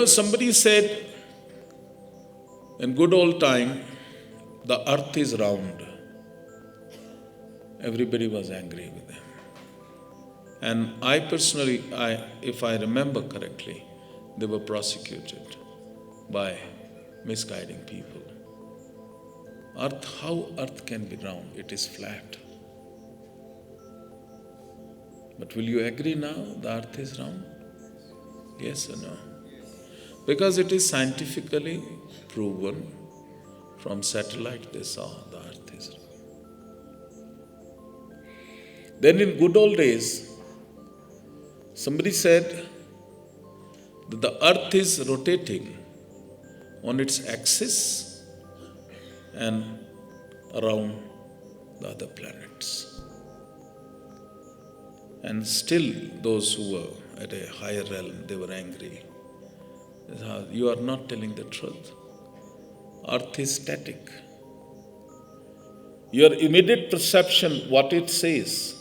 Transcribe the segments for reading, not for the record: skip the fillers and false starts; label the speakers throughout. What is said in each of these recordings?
Speaker 1: Somebody said in good old time, the earth is round. Everybody was angry with them. And I personally, if I remember correctly, they were prosecuted by misguiding people. How earth can be round? It is flat. But will you agree now the earth is round? Yes or no? Because it is scientifically proven from satellite they saw the earth is round. Then in good old days, somebody said that the earth is rotating on its axis and around the other planets. And still those who were at a higher realm, they were angry. You are not telling the truth. Earth is static. Your immediate perception, what it says,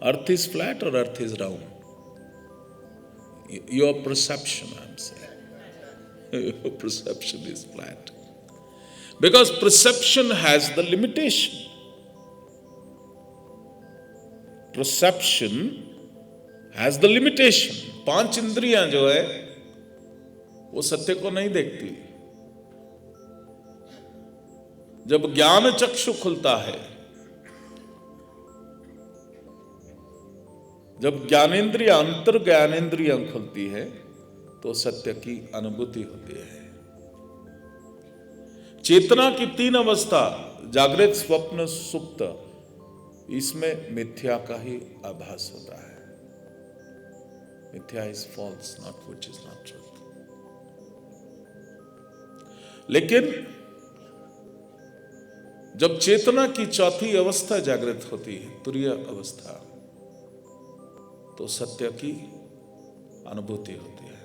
Speaker 1: earth is flat or earth is round? Your perception, I'm saying. Your perception is flat. Because perception has the limitation. Perception has the limitation. 5 इंद्रियां जो है वो सत्य को नहीं देखती. जब ज्ञान चक्षु खुलता है, जब ज्ञानेंद्रिय अंतर ज्ञानेंद्रियां खुलती है, तो सत्य की अनुभूति होती है. चेतना की 3 अवस्था, जागृत, स्वप्न, सुप्त, इसमें मिथ्या का ही आभास होता है. मिथ्या is false, not which is not truth. लेकिन जब चेतना की 4थी अवस्था जागृत होती है, तुरीय अवस्था, तो सत्य की अनुभूति होती है.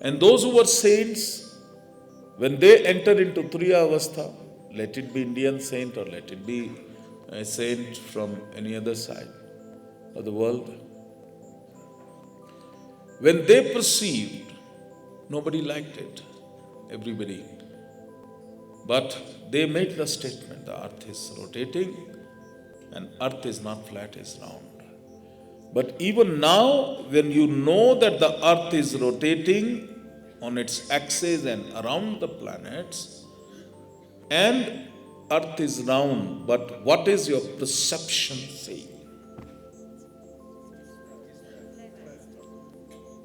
Speaker 1: And those who were saints, when they enter into Turiya Avastha, let it be Indian saint or let it be a saint from any other side of the world, when they perceived, nobody liked it, everybody. But they made the statement, the earth is rotating and earth is not flat, is round. But even now, when you know that the earth is rotating on its axis and around the planets, and earth is round, but what is your perception saying?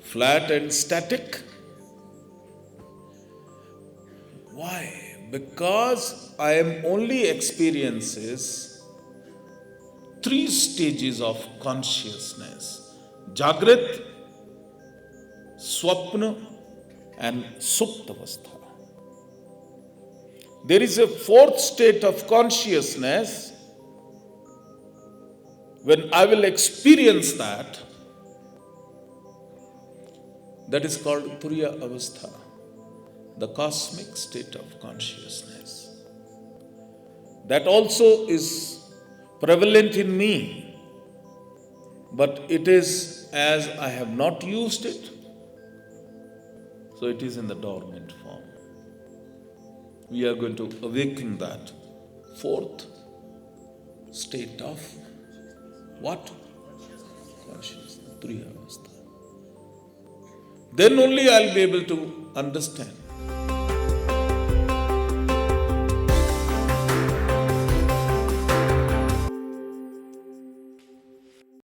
Speaker 1: Flat and static? Why? Because I am only experiences 3 stages of consciousness: Jagrit, Swapna and Suptavastha. There is a 4th state of consciousness. When I will experience that, that is called Turiya Avastha, the cosmic state of consciousness. That also is prevalent in me, but it is as I have not used it, so it is in the dormant form. We are going to awaken that 4th state of what? Consciousness, Turiya Avastha. Then only I'll be able to understand